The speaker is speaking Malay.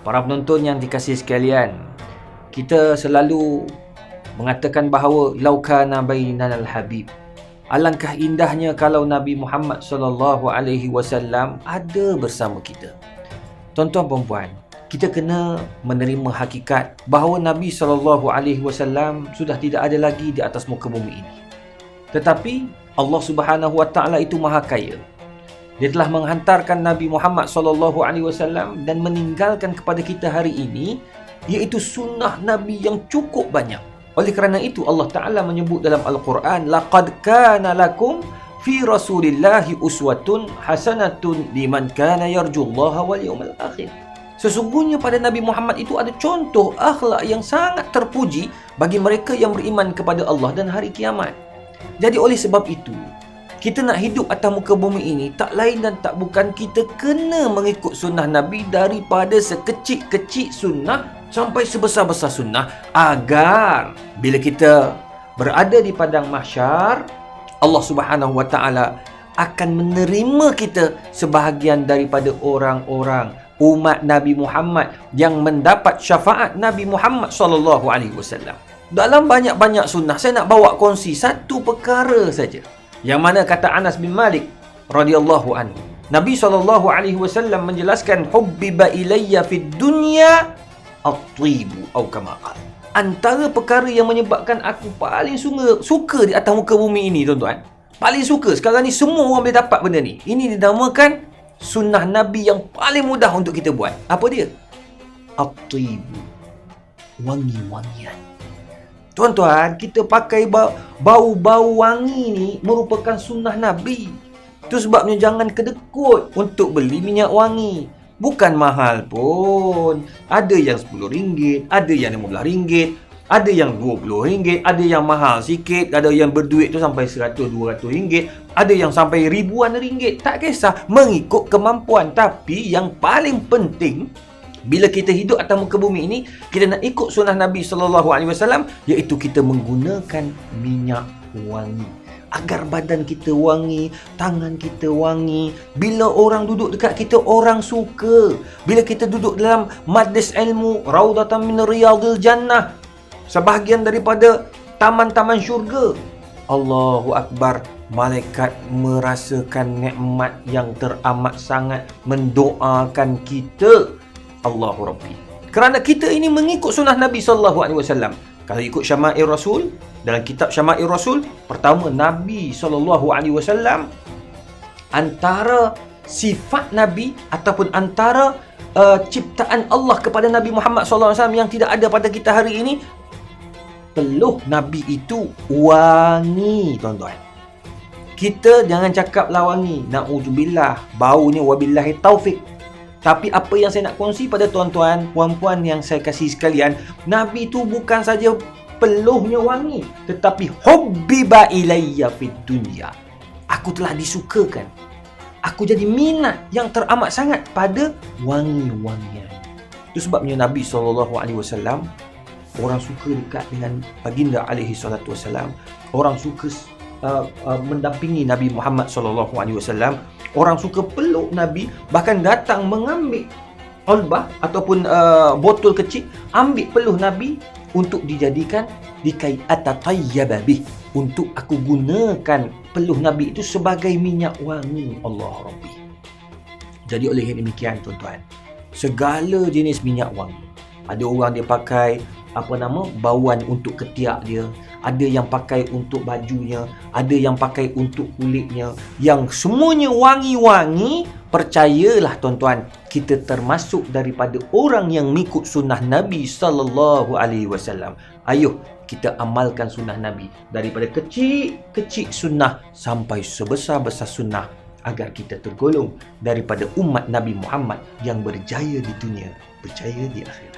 Para penonton yang dikasihi sekalian, kita selalu mengatakan bahawa laukana bainanal habib. Alangkah indahnya kalau Nabi Muhammad SAW ada bersama kita. Tuan-tuan dan puan, kita kena menerima hakikat bahawa Nabi SAW sudah tidak ada lagi di atas muka bumi ini. Tetapi Allah Subhanahu Wa Taala itu Maha Kaya. Dia telah menghantarkan Nabi Muhammad SAW dan meninggalkan kepada kita hari ini iaitu sunnah Nabi yang cukup banyak. Oleh kerana itu Allah Ta'ala menyebut dalam Al-Quran, laqad kana lakum fi rasulillahi uswatun hasanatun liman kana yarjullaha wal yawmal akhir. Sesungguhnya pada Nabi Muhammad itu ada contoh akhlak yang sangat terpuji bagi mereka yang beriman kepada Allah dan hari kiamat. Jadi oleh sebab itu, kita nak hidup atas muka bumi ini, tak lain dan tak bukan kita kena mengikut sunnah Nabi daripada sekecil-kecil sunnah sampai sebesar-besar sunnah, agar bila kita berada di padang mahsyar, Allah Subhanahu Wa Taala akan menerima kita sebahagian daripada orang-orang umat Nabi Muhammad yang mendapat syafaat Nabi Muhammad SAW. Dalam banyak-banyak sunnah, saya nak bawa kongsi satu perkara saja, yang mana kata Anas bin Malik radhiyallahu anhu, Nabi SAW menjelaskan, hubbiba ilayya fid dunya at-tibu atau kama qala. Antara perkara yang menyebabkan aku paling suka di atas muka bumi ini, tuan-tuan, paling suka sekarang ni, semua orang boleh dapat benda ni. Ini dinamakan sunnah Nabi yang paling mudah untuk kita buat. Apa dia? At-tibu, wangi-wangian. Tuan-tuan, kita pakai bau-bau wangi ni merupakan sunnah Nabi. Itu sebabnya jangan kedekut untuk beli minyak wangi. Bukan mahal pun. Ada yang RM10, ada yang RM15, ada yang RM20, ada yang mahal sikit, ada yang berduit tu sampai RM100-200, ada yang sampai ribuan ringgit. Tak kisah, mengikut kemampuan. Tapi yang paling penting, bila kita hidup atas muka bumi ini, kita nak ikut sunnah Nabi SAW, iaitu kita menggunakan minyak wangi. Agar badan kita wangi, tangan kita wangi. Bila orang duduk dekat kita, orang suka. Bila kita duduk dalam majlis ilmu, raudatan min riyadil jannah, sebahagian daripada taman-taman syurga, Allahu Akbar, malaikat merasakan nikmat yang teramat sangat, mendoakan kita. Allahu Rabbi. Kerana kita ini mengikut sunnah Nabi SAW. Kalau ikut Syama'il Rasul, dalam kitab Syama'il Rasul, pertama Nabi SAW, antara sifat Nabi ataupun antara ciptaan Allah kepada Nabi Muhammad SAW yang tidak ada pada kita hari ini, peluh Nabi itu wangi, tuan-tuan. Kita jangan cakaplah wangi, na'udzubillah, bau ni wabillahi taufik. Tapi apa yang saya nak kongsi pada tuan-tuan, puan-puan yang saya kasih sekalian, Nabi tu bukan saja peluhnya wangi, tetapi hubbiba ilayya fid dunya. Aku telah disukakan. Aku jadi minat yang teramat sangat pada wangi-wangian. Itu sebabnya Nabi SAW, orang suka dekat dengan baginda alaihi salatu wasalam. Orang suka mendampingi Nabi Muhammad SAW. Orang suka peluk Nabi, bahkan datang mengambil ulbah ataupun botol kecil, ambil peluh Nabi untuk dijadikan dikai atatayyaba bih, untuk aku gunakan peluh Nabi itu sebagai minyak wangi. Allah Rabbi. Jadi oleh demikian, tuan-tuan, segala jenis minyak wangi, ada orang dia pakai bauan untuk ketiak dia, ada yang pakai untuk bajunya, ada yang pakai untuk kulitnya, yang semuanya wangi-wangi. Percayalah tuan-tuan, kita termasuk daripada orang yang mengikut sunnah Nabi SAW. Ayo kita amalkan sunnah Nabi, daripada kecil-kecil sunnah sampai sebesar-besar sunnah, agar kita tergolong daripada umat Nabi Muhammad yang berjaya di dunia, berjaya di akhirat.